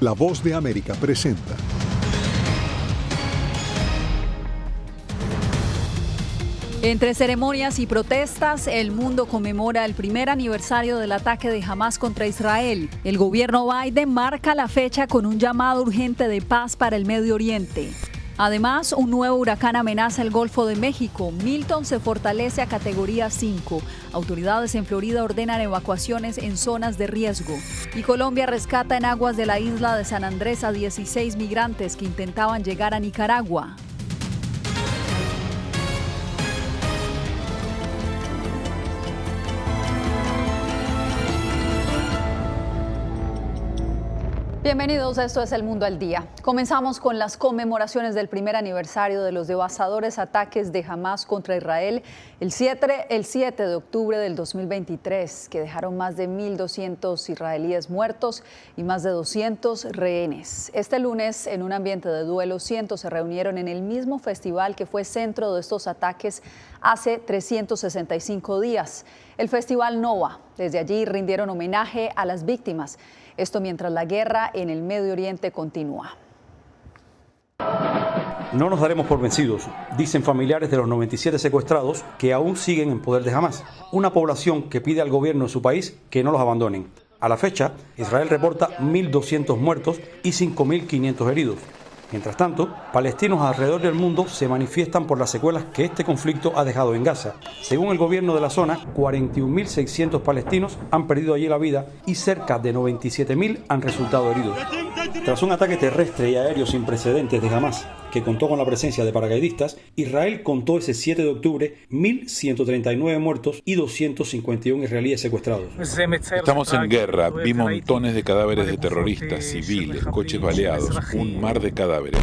La Voz de América presenta. Entre ceremonias y protestas, el mundo conmemora el primer aniversario del ataque de Hamás contra Israel. El gobierno Biden marca la fecha con un llamado urgente de paz para el Medio Oriente. Además, un nuevo huracán amenaza el Golfo de México. Milton se fortalece a categoría 5. Autoridades en Florida ordenan evacuaciones en zonas de riesgo. Y Colombia rescata en aguas de la isla de San Andrés a 16 migrantes que intentaban llegar a Nicaragua. Bienvenidos, esto es El Mundo al Día. Comenzamos con las conmemoraciones del primer aniversario de los devastadores ataques de Hamás contra Israel el 7 de octubre del 2023, que dejaron más de 1.200 israelíes muertos y más de 200 rehenes. Este lunes, en un ambiente de duelo, cientos se reunieron en el mismo festival que fue centro de estos ataques hace 365 días, el Festival Nova. Desde allí rindieron homenaje a las víctimas. Esto mientras la guerra en el Medio Oriente continúa. No nos daremos por vencidos, dicen familiares de los 97 secuestrados que aún siguen en poder de Hamás. Una población que pide al gobierno de su país que no los abandonen. A la fecha, Israel reporta 1.200 muertos y 5.500 heridos. Mientras tanto, palestinos alrededor del mundo se manifiestan por las secuelas que este conflicto ha dejado en Gaza. Según el gobierno de la zona, 41.600 palestinos han perdido allí la vida y cerca de 97.000 han resultado heridos. Tras un ataque terrestre y aéreo sin precedentes de Hamás, que contó con la presencia de paracaidistas, Israel contó ese 7 de octubre 1.139 muertos y 251 israelíes secuestrados. Estamos en guerra, vi montones de cadáveres de terroristas, civiles, coches baleados, un mar de cadáveres.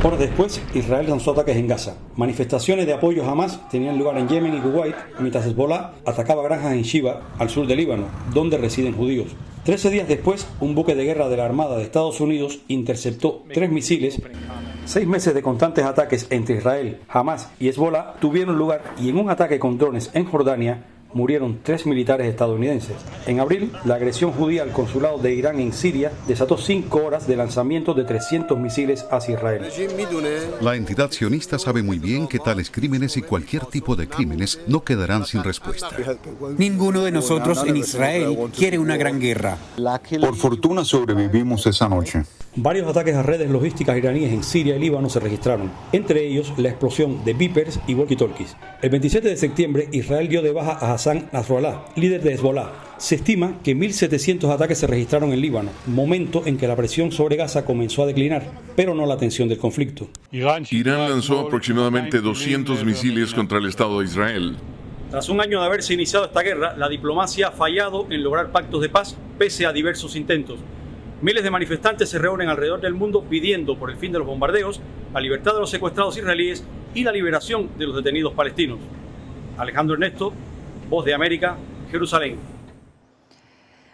Horas después, Israel lanzó ataques en Gaza. Manifestaciones de apoyo a Hamás tenían lugar en Yemen y Kuwait, mientras Hezbollah atacaba granjas en Shiba, al sur de Líbano, donde residen judíos. 13 días después, un buque de guerra de la Armada de Estados Unidos interceptó 3 misiles. 6 meses de constantes ataques entre Israel, Hamás y Hezbollah tuvieron lugar y en un ataque con drones en Jordania murieron 3 militares estadounidenses. En abril, la agresión judía al consulado de Irán en Siria desató 5 horas de lanzamiento de 300 misiles hacia Israel. La entidad sionista sabe muy bien que tales crímenes y cualquier tipo de crímenes no quedarán sin respuesta. Ninguno de nosotros en Israel quiere una gran guerra. Por fortuna sobrevivimos esa noche. Varios ataques a redes logísticas iraníes en Siria y Líbano se registraron, entre ellos la explosión de Vipers y walkie-talkies. El 27 de septiembre, Israel dio de baja a Hassan Nasrallah, líder de Hezbollah. Se estima que 1.700 ataques se registraron en Líbano, momento en que la presión sobre Gaza comenzó a declinar, pero no la tensión del conflicto. Irán lanzó aproximadamente 200 misiles contra el Estado de Israel. Tras un año de haberse iniciado esta guerra, la diplomacia ha fallado en lograr pactos de paz pese a diversos intentos. Miles de manifestantes se reúnen alrededor del mundo pidiendo por el fin de los bombardeos, la libertad de los secuestrados israelíes y la liberación de los detenidos palestinos. Alejandro Ernesto, Voz de América, Jerusalén.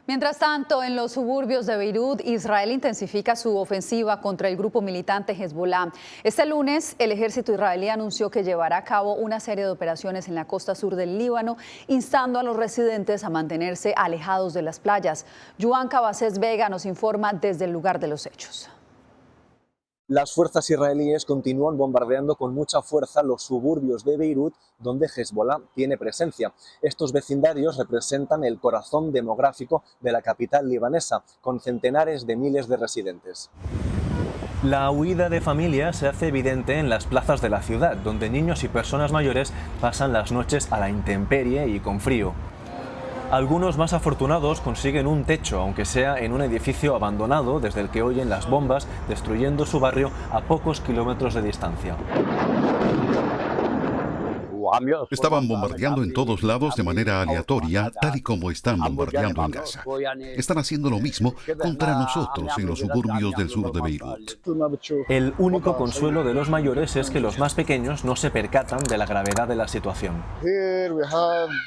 Mientras tanto, en los suburbios de Beirut, Israel intensifica su ofensiva contra el grupo militante Hezbollah. Este lunes, el ejército israelí anunció que llevará a cabo una serie de operaciones en la costa sur del Líbano, instando a los residentes a mantenerse alejados de las playas. Joan Cabacés Vega nos informa desde el lugar de los hechos. Las fuerzas israelíes continúan bombardeando con mucha fuerza los suburbios de Beirut, donde Hezbollah tiene presencia. Estos vecindarios representan el corazón demográfico de la capital libanesa, con centenares de miles de residentes. La huida de familias se hace evidente en las plazas de la ciudad, donde niños y personas mayores pasan las noches a la intemperie y con frío. Algunos más afortunados consiguen un techo, aunque sea en un edificio abandonado desde el que oyen las bombas destruyendo su barrio a pocos kilómetros de distancia. Estaban bombardeando en todos lados de manera aleatoria, tal y como están bombardeando en Gaza. Están haciendo lo mismo contra nosotros en los suburbios del sur de Beirut. El único consuelo de los mayores es que los más pequeños no se percatan de la gravedad de la situación.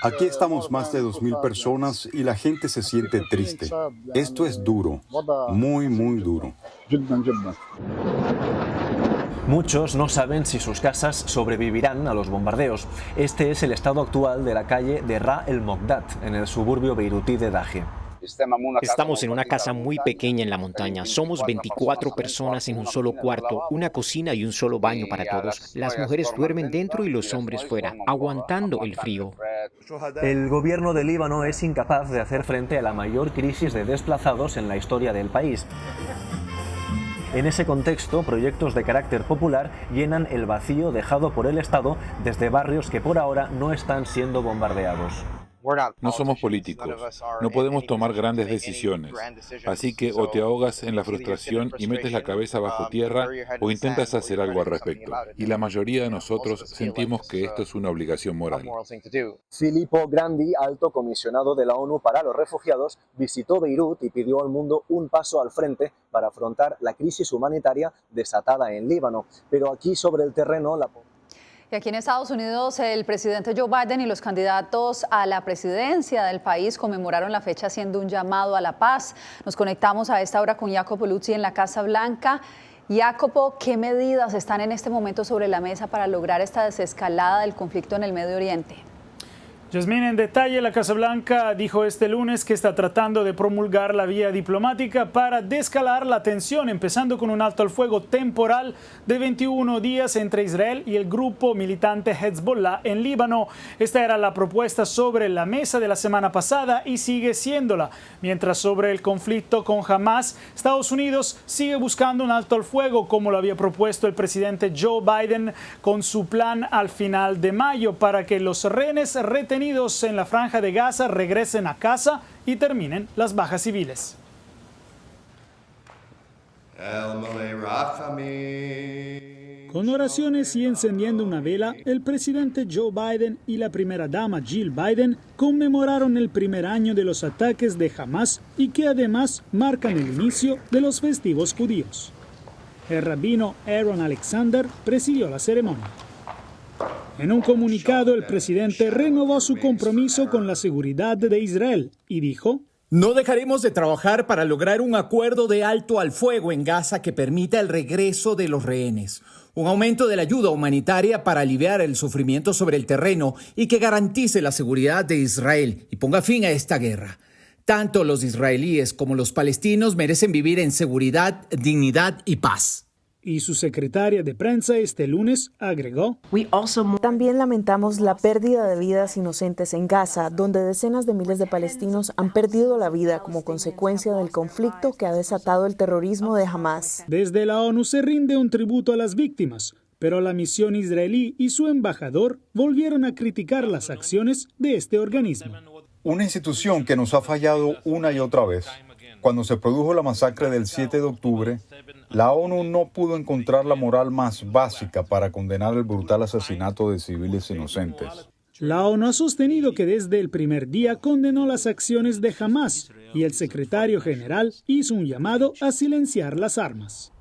Aquí estamos más de 2.000 personas y la gente se siente triste. Esto es duro, muy, muy duro. Muchos no saben si sus casas sobrevivirán a los bombardeos. Este es el estado actual de la calle de Ra el Mogdat, en el suburbio beirutí de Daje. Estamos en una casa muy pequeña en la montaña. Somos 24 personas en un solo cuarto, una cocina y un solo baño para todos. Las mujeres duermen dentro y los hombres fuera, aguantando el frío. El gobierno de Líbano es incapaz de hacer frente a la mayor crisis de desplazados en la historia del país. En ese contexto, proyectos de carácter popular llenan el vacío dejado por el Estado desde barrios que por ahora no están siendo bombardeados. No somos políticos, no podemos tomar grandes decisiones, así que o te ahogas en la frustración y metes la cabeza bajo tierra o intentas hacer algo al respecto. Y la mayoría de nosotros sentimos que esto es una obligación moral. Filippo Grandi, alto comisionado de la ONU para los refugiados, visitó Beirut y pidió al mundo un paso al frente para afrontar la crisis humanitaria desatada en Líbano. Pero aquí sobre el terreno Y aquí en Estados Unidos, el presidente Joe Biden y los candidatos a la presidencia del país conmemoraron la fecha haciendo un llamado a la paz. Nos conectamos a esta hora con Jacopo Luzzi en la Casa Blanca. Jacopo, ¿qué medidas están en este momento sobre la mesa para lograr esta desescalada del conflicto en el Medio Oriente? Yasmín, en detalle, la Casa Blanca dijo este lunes que está tratando de promulgar la vía diplomática para descalar la tensión, empezando con un alto al fuego temporal de 21 días entre Israel y el grupo militante Hezbollah en Líbano. Esta era la propuesta sobre la mesa de la semana pasada y sigue siéndola. Mientras sobre el conflicto con Hamas, Estados Unidos sigue buscando un alto al fuego, como lo había propuesto el presidente Joe Biden con su plan al final de mayo, para que los rehenes retenidos en la franja de Gaza regresen a casa y terminen las bajas civiles. Con oraciones y encendiendo una vela, el presidente Joe Biden y la primera dama Jill Biden conmemoraron el primer año de los ataques de Hamas y que además marcan el inicio de los festivos judíos. El rabino Aaron Alexander presidió la ceremonia. En un comunicado, el presidente renovó su compromiso con la seguridad de Israel y dijo: no dejaremos de trabajar para lograr un acuerdo de alto al fuego en Gaza que permita el regreso de los rehenes, un aumento de la ayuda humanitaria para aliviar el sufrimiento sobre el terreno y que garantice la seguridad de Israel y ponga fin a esta guerra. Tanto los israelíes como los palestinos merecen vivir en seguridad, dignidad y paz. Y su secretaria de prensa este lunes agregó: también lamentamos la pérdida de vidas inocentes en Gaza, donde decenas de miles de palestinos han perdido la vida como consecuencia del conflicto que ha desatado el terrorismo de Hamas. Desde la ONU se rinde un tributo a las víctimas, pero la misión israelí y su embajador volvieron a criticar las acciones de este organismo. Una institución que nos ha fallado una y otra vez. Cuando se produjo la masacre del 7 de octubre, la ONU no pudo encontrar la moral más básica para condenar el brutal asesinato de civiles inocentes. La ONU ha sostenido que desde el primer día condenó las acciones de Hamas y el secretario general hizo un llamado a silenciar las armas.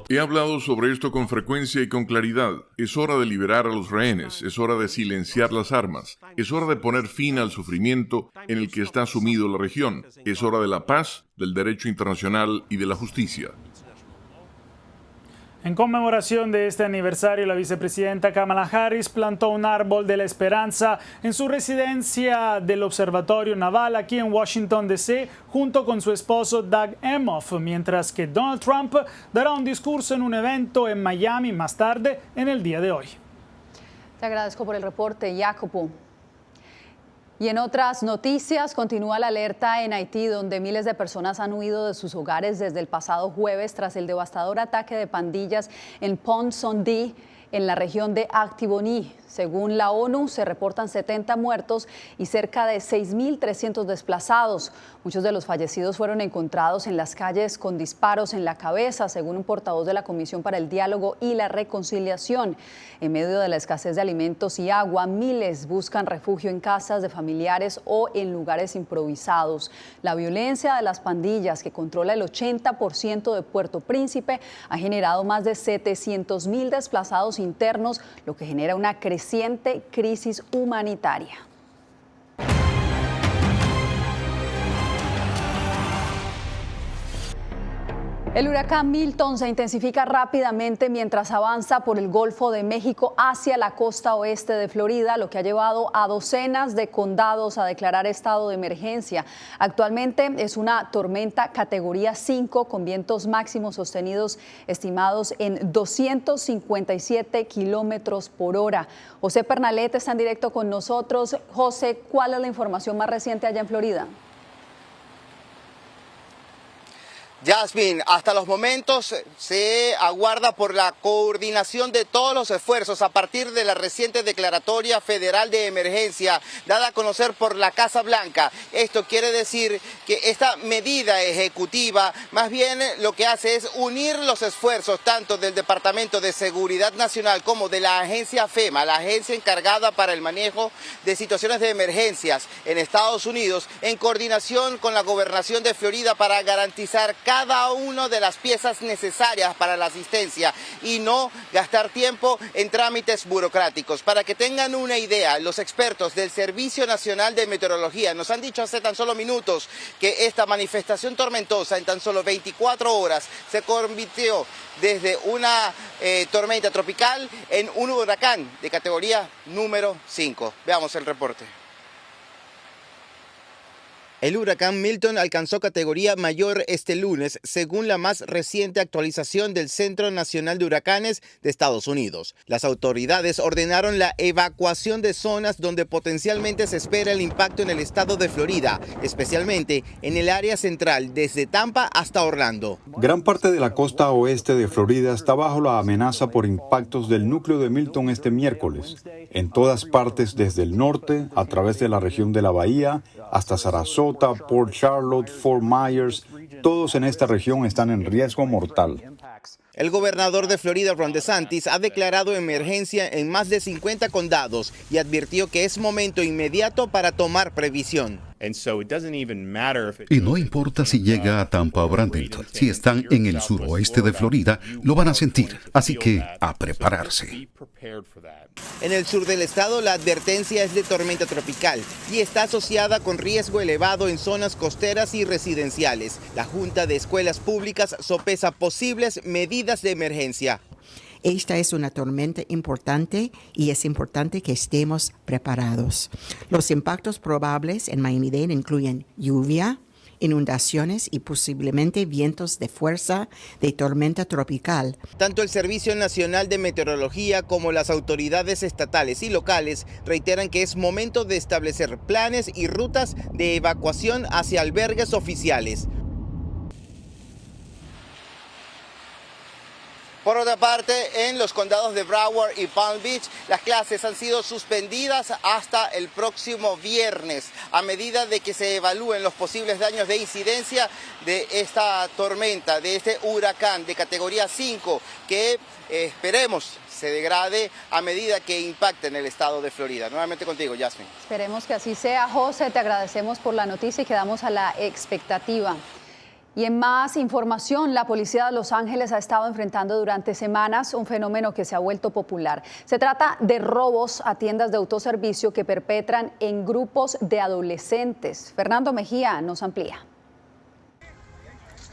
He hablado sobre esto con frecuencia y con claridad. Es hora de liberar a los rehenes, es hora de silenciar las armas, es hora de poner fin al sufrimiento en el que está sumido la región, es hora de la paz, del derecho internacional y de la justicia. En conmemoración de este aniversario, la vicepresidenta Kamala Harris plantó un árbol de la esperanza en su residencia del Observatorio Naval aquí en Washington, D.C., junto con su esposo Doug Emhoff, mientras que Donald Trump dará un discurso en un evento en Miami más tarde en el día de hoy. Te agradezco por el reporte, Jacopo. Y en otras noticias, continúa la alerta en Haití, donde miles de personas han huido de sus hogares desde el pasado jueves tras el devastador ataque de pandillas en Pont-Saint-Denis, en la región de Actiboní. Según la ONU, se reportan 70 muertos y cerca de 6.300 desplazados. Muchos de los fallecidos fueron encontrados en las calles con disparos en la cabeza, según un portavoz de la Comisión para el Diálogo y la Reconciliación. En medio de la escasez de alimentos y agua, miles buscan refugio en casas de familiares o en lugares improvisados. La violencia de las pandillas, que controla el 80% de Puerto Príncipe, ha generado más de 700.000 desplazados internos, lo que genera una creciente crisis humanitaria. El huracán Milton se intensifica rápidamente mientras avanza por el Golfo de México hacia la costa oeste de Florida, lo que ha llevado a docenas de condados a declarar estado de emergencia. Actualmente es una tormenta categoría 5 con vientos máximos sostenidos estimados en 257 kilómetros por hora. José Pernalete está en directo con nosotros. José, ¿cuál es la información más reciente allá en Florida? Yasmin, hasta los momentos se aguarda por la coordinación de todos los esfuerzos a partir de la reciente declaratoria federal de emergencia dada a conocer por la Casa Blanca. Esto quiere decir que esta medida ejecutiva más bien lo que hace es unir los esfuerzos tanto del Departamento de Seguridad Nacional como de la agencia FEMA, la agencia encargada para el manejo de situaciones de emergencias en Estados Unidos, en coordinación con la Gobernación de Florida para garantizar cada una de las piezas necesarias para la asistencia y no gastar tiempo en trámites burocráticos. Para que tengan una idea, los expertos del Servicio Nacional de Meteorología nos han dicho hace tan solo minutos que esta manifestación tormentosa en tan solo 24 horas se convirtió desde una tormenta tropical en un huracán de categoría número 5. Veamos el reporte. El huracán Milton alcanzó categoría mayor este lunes, según la más reciente actualización del Centro Nacional de Huracanes de Estados Unidos. Las autoridades ordenaron la evacuación de zonas donde potencialmente se espera el impacto en el estado de Florida, especialmente en el área central, desde Tampa hasta Orlando. Gran parte de la costa oeste de Florida está bajo la amenaza por impactos del núcleo de Milton este miércoles. En todas partes, desde el norte, a través de la región de la Bahía, hasta Sarasota, Port Charlotte, Fort Myers, todos en esta región están en riesgo mortal. El gobernador de Florida, Ron DeSantis, ha declarado emergencia en más de 50 condados y advirtió que es momento inmediato para tomar previsión. Y no importa si llega a Tampa o Bradenton, si están en el suroeste de Florida, lo van a sentir, así que a prepararse. En el sur del estado, la advertencia es de tormenta tropical y está asociada con riesgo elevado en zonas costeras y residenciales. La Junta de Escuelas Públicas sopesa posibles medidas de emergencia. Esta es una tormenta importante y es importante que estemos preparados. Los impactos probables en Miami-Dade incluyen lluvia, inundaciones y posiblemente vientos de fuerza de tormenta tropical. Tanto el Servicio Nacional de Meteorología como las autoridades estatales y locales reiteran que es momento de establecer planes y rutas de evacuación hacia albergues oficiales. Por otra parte, en los condados de Broward y Palm Beach, las clases han sido suspendidas hasta el próximo viernes, a medida de que se evalúen los posibles daños de incidencia de esta tormenta, de este huracán de categoría 5, que esperemos se degrade a medida que impacte en el estado de Florida. Nuevamente contigo, Yasmin. Esperemos que así sea. José, te agradecemos por la noticia y quedamos a la expectativa. Y en más información, la policía de Los Ángeles ha estado enfrentando durante semanas un fenómeno que se ha vuelto popular. Se trata de robos a tiendas de autoservicio que perpetran en grupos de adolescentes. Fernando Mejía nos amplía.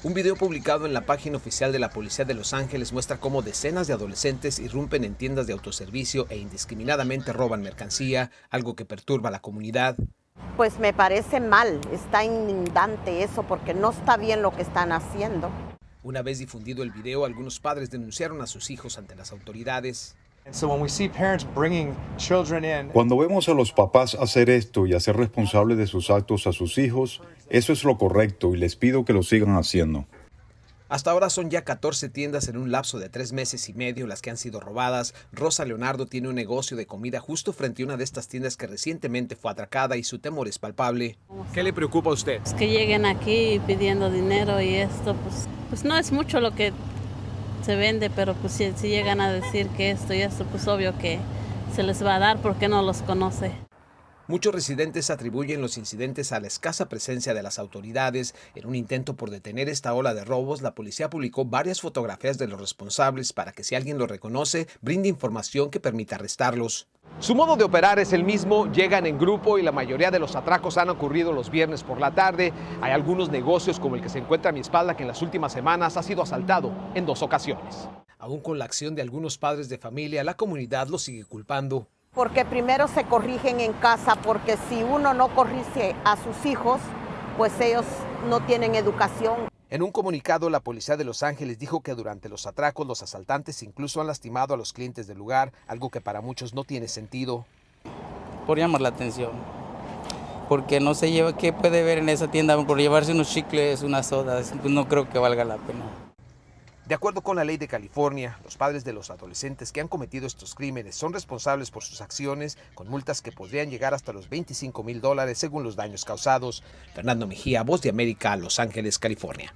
Un video publicado en la página oficial de la Policía de Los Ángeles muestra cómo decenas de adolescentes irrumpen en tiendas de autoservicio e indiscriminadamente roban mercancía, algo que perturba a la comunidad. Pues me parece mal, está indignante eso porque no está bien lo que están haciendo. Una vez difundido el video, algunos padres denunciaron a sus hijos ante las autoridades. Cuando vemos a los papás hacer esto y hacer responsables de sus actos a sus hijos, eso es lo correcto y les pido que lo sigan haciendo. Hasta ahora son ya 14 tiendas en un lapso de 3 meses y medio las que han sido robadas. Rosa Leonardo tiene un negocio de comida justo frente a una de estas tiendas que recientemente fue atracada y su temor es palpable. ¿Qué le preocupa a usted? Que lleguen aquí pidiendo dinero y esto, pues no es mucho lo que se vende, pero pues si llegan a decir que esto y esto, pues obvio que se les va a dar porque no los conoce. Muchos residentes atribuyen los incidentes a la escasa presencia de las autoridades. En un intento por detener esta ola de robos, la policía publicó varias fotografías de los responsables para que si alguien los reconoce, brinde información que permita arrestarlos. Su modo de operar es el mismo, llegan en grupo y la mayoría de los atracos han ocurrido los viernes por la tarde. Hay algunos negocios como el que se encuentra a mi espalda que en las últimas semanas ha sido asaltado en 2 ocasiones. Aún con la acción de algunos padres de familia, la comunidad los sigue culpando. Porque primero se corrigen en casa, porque si uno no corrige a sus hijos, pues ellos no tienen educación. En un comunicado, la policía de Los Ángeles dijo que durante los atracos los asaltantes incluso han lastimado a los clientes del lugar, algo que para muchos no tiene sentido. Por llamar la atención, porque no se lleva, ¿qué puede ver en esa tienda? Por llevarse unos chicles, unas sodas, pues no creo que valga la pena. De acuerdo con la ley de California, los padres de los adolescentes que han cometido estos crímenes son responsables por sus acciones, con multas que podrían llegar hasta los $25,000 según los daños causados. Fernando Mejía, Voz de América, Los Ángeles, California.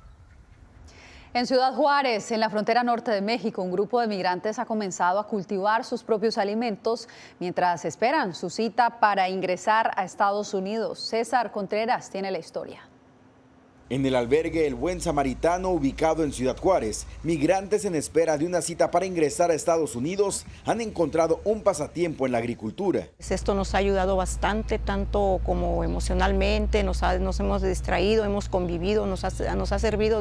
En Ciudad Juárez, en la frontera norte de México, un grupo de migrantes ha comenzado a cultivar sus propios alimentos mientras esperan su cita para ingresar a Estados Unidos. César Contreras tiene la historia. En el albergue El Buen Samaritano, ubicado en Ciudad Juárez, migrantes en espera de una cita para ingresar a Estados Unidos han encontrado un pasatiempo en la agricultura. Esto nos ha ayudado bastante, tanto como emocionalmente, nos hemos distraído, hemos convivido, nos ha servido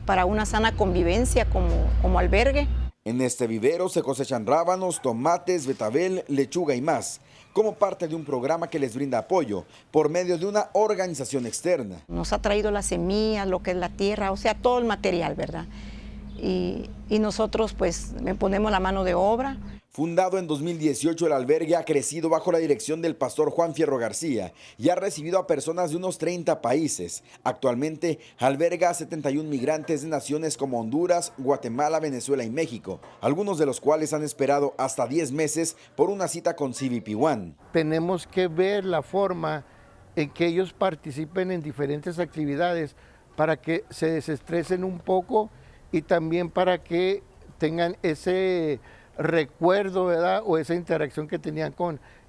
para una sana convivencia como albergue. En este vivero se cosechan rábanos, tomates, betabel, lechuga y más, como parte de un programa que les brinda apoyo por medio de una organización externa. Nos ha traído las semillas, lo que es la tierra, o sea, todo el material, ¿verdad? Y nosotros pues ponemos la mano de obra. Fundado en 2018, el albergue ha crecido bajo la dirección del pastor Juan Fierro García y ha recibido a personas de unos 30 países. Actualmente alberga a 71 migrantes de naciones como Honduras, Guatemala, Venezuela y México, algunos de los cuales han esperado hasta 10 meses por una cita con CBP One. Tenemos que ver la forma en que ellos participen en diferentes actividades para que se desestresen un poco y también para que tengan ese recuerdo, ¿verdad? O esa interacción que tenían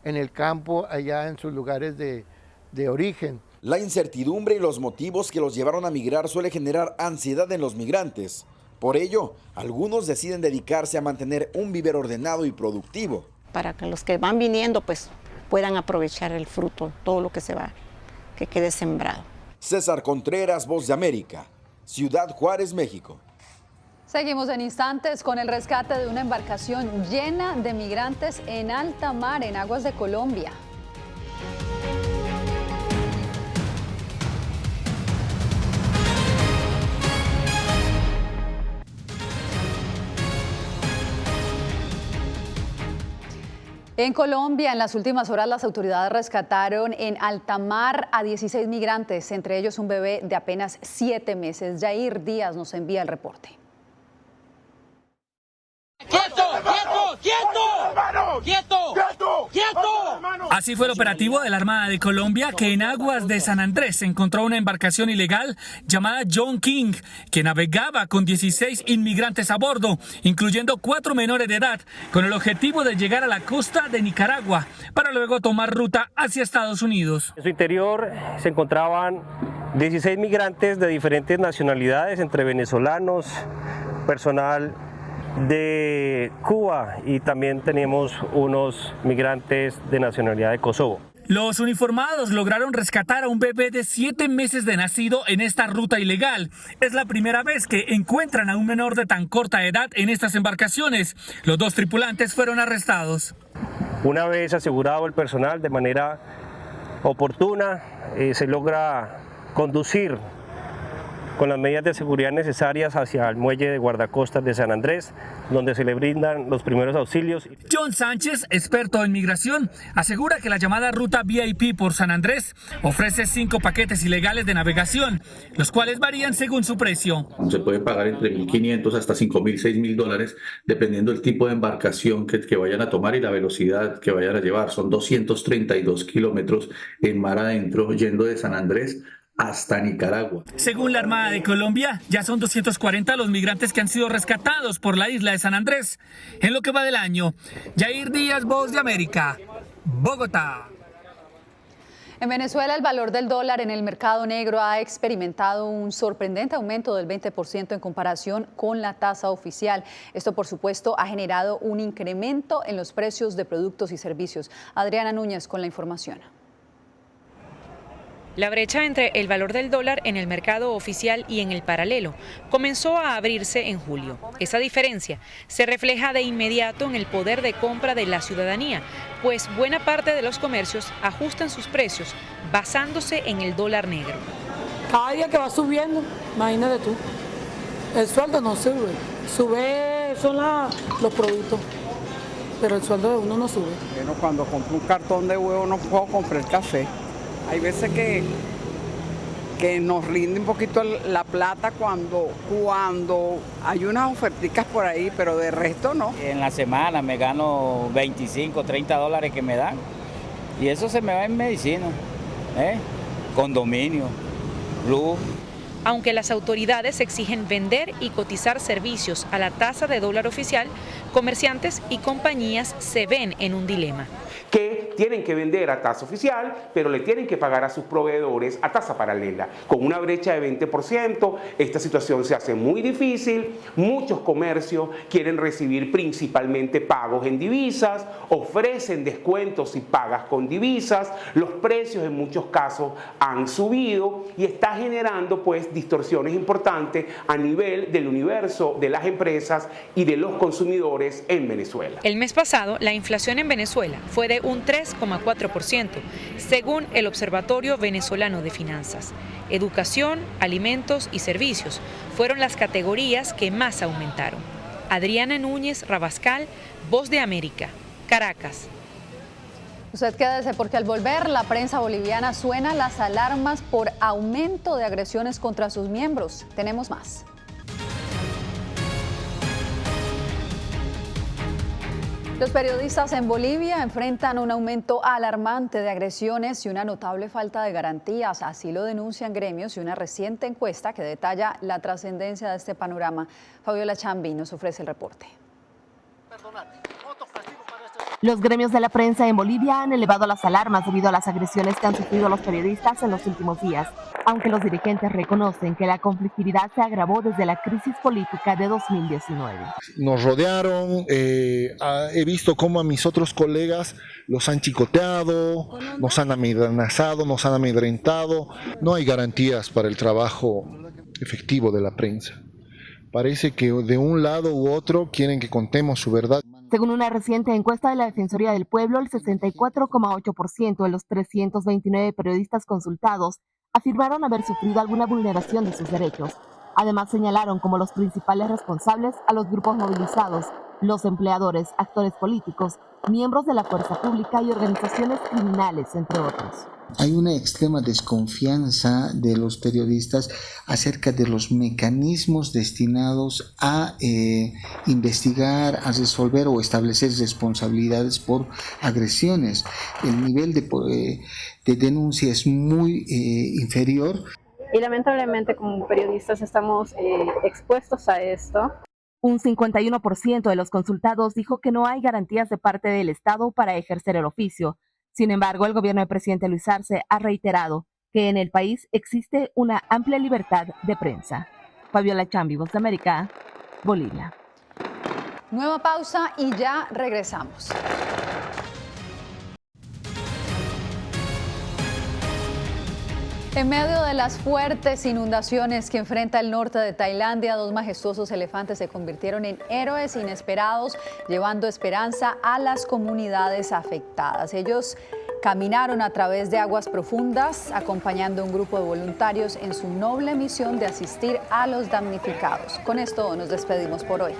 en el campo, allá en sus lugares de origen. La incertidumbre y los motivos que los llevaron a migrar suele generar ansiedad en los migrantes. Por ello, algunos deciden dedicarse a mantener un vivero ordenado y productivo. Para que los que van viniendo pues puedan aprovechar el fruto, todo lo que quede sembrado. César Contreras, Voz de América, Ciudad Juárez, México. Seguimos en instantes con el rescate de una embarcación llena de migrantes en alta mar en aguas de Colombia. En Colombia, en las últimas horas, las autoridades rescataron en alta mar a 16 migrantes, entre ellos un bebé de apenas 7 meses. Yair Díaz nos envía el reporte. ¡Quieto! ¡Quieto! ¡Quieto! ¡Hermano! ¡Quieto! ¡Quieto! ¡Quieto! Así fue el operativo de la Armada de Colombia, que en aguas de San Andrés encontró una embarcación ilegal llamada John King, que navegaba con 16 inmigrantes a bordo, incluyendo 4 menores de edad, con el objetivo de llegar a la costa de Nicaragua, para luego tomar ruta hacia Estados Unidos. En su interior se encontraban 16 migrantes de diferentes nacionalidades, entre venezolanos, personal de Cuba, y también tenemos unos migrantes de nacionalidad de Kosovo. Los uniformados lograron rescatar a un bebé de 7 meses de nacido en esta ruta ilegal. Es la primera vez que encuentran a un menor de tan corta edad en estas embarcaciones. Los 2 tripulantes fueron arrestados. Una vez asegurado el personal de manera oportuna, se logra conducir con las medidas de seguridad necesarias hacia el muelle de guardacostas de San Andrés, donde se le brindan los primeros auxilios. John Sánchez, experto en migración, asegura que la llamada ruta VIP por San Andrés ofrece 5 paquetes ilegales de navegación, los cuales varían según su precio. Se puede pagar entre $1,500 hasta $5,000, $6,000, dependiendo del tipo de embarcación que vayan a tomar y la velocidad que vayan a llevar. Son 232 kilómetros en mar adentro, yendo de San Andrés hasta Nicaragua. Según la Armada de Colombia, ya son 240 los migrantes que han sido rescatados por la isla de San Andrés en lo que va del año. Yair Díaz, Voz de América, Bogotá. En Venezuela, el valor del dólar en el mercado negro ha experimentado un sorprendente aumento del 20% en comparación con la tasa oficial. Esto, por supuesto, ha generado un incremento en los precios de productos y servicios. Adriana Núñez con la información. La brecha entre el valor del dólar en el mercado oficial y en el paralelo comenzó a abrirse en julio. Esa diferencia se refleja de inmediato en el poder de compra de la ciudadanía, pues buena parte de los comercios ajustan sus precios basándose en el dólar negro. Cada día que va subiendo, imagínate tú, el sueldo no sube, son los productos, pero el sueldo de uno no sube. Bueno, cuando compro un cartón de huevo no puedo comprar café. Hay veces que nos rinde un poquito la plata cuando hay unas oferticas por ahí, pero de resto no. En la semana me gano 25, 30 dólares que me dan y eso se me va en medicina, condominio, luz. Aunque las autoridades exigen vender y cotizar servicios a la tasa de dólar oficial, comerciantes y compañías se ven en un dilema. Que tienen que vender a tasa oficial, pero le tienen que pagar a sus proveedores a tasa paralela. Con una brecha de 20%, esta situación se hace muy difícil. Muchos comercios quieren recibir principalmente pagos en divisas, ofrecen descuentos si pagas con divisas. Los precios en muchos casos han subido y está generando pues distorsiones importantes a nivel del universo de las empresas y de los consumidores en Venezuela. El mes pasado, la inflación en Venezuela fue de un 3,4%, según el Observatorio Venezolano de Finanzas. Educación, alimentos y servicios fueron las categorías que más aumentaron. Adriana Núñez Rabascal, Voz de América, Caracas. Usted quédese porque al volver la prensa boliviana suena las alarmas por aumento de agresiones contra sus miembros. Tenemos más. Los periodistas en Bolivia enfrentan un aumento alarmante de agresiones y una notable falta de garantías. Así lo denuncian gremios y una reciente encuesta que detalla la trascendencia de este panorama. Fabiola Chambi nos ofrece el reporte. Los gremios de la prensa en Bolivia han elevado las alarmas debido a las agresiones que han sufrido los periodistas en los últimos días, aunque los dirigentes reconocen que la conflictividad se agravó desde la crisis política de 2019. Nos rodearon, he visto cómo a mis otros colegas los han chicoteado, nos han amenazado, nos han amedrentado. No hay garantías para el trabajo efectivo de la prensa. Parece que de un lado u otro quieren que contemos su verdad. Según una reciente encuesta de la Defensoría del Pueblo, el 64,8% de los 329 periodistas consultados afirmaron haber sufrido alguna vulneración de sus derechos. Además, señalaron como los principales responsables a los grupos movilizados, los empleadores, actores políticos, miembros de la fuerza pública y organizaciones criminales, entre otros. Hay una extrema desconfianza de los periodistas acerca de los mecanismos destinados a investigar, a resolver o establecer responsabilidades por agresiones. El nivel de denuncia es muy inferior. Y lamentablemente como periodistas estamos expuestos a esto. Un 51% de los consultados dijo que no hay garantías de parte del Estado para ejercer el oficio. Sin embargo, el gobierno del presidente Luis Arce ha reiterado que en el país existe una amplia libertad de prensa. Fabiola Chambi, Voz de América, Bolivia. Nueva pausa y ya regresamos. En medio de las fuertes inundaciones que enfrenta el norte de Tailandia, 2 majestuosos elefantes se convirtieron en héroes inesperados, llevando esperanza a las comunidades afectadas. Ellos caminaron a través de aguas profundas, acompañando a un grupo de voluntarios en su noble misión de asistir a los damnificados. Con esto nos despedimos por hoy.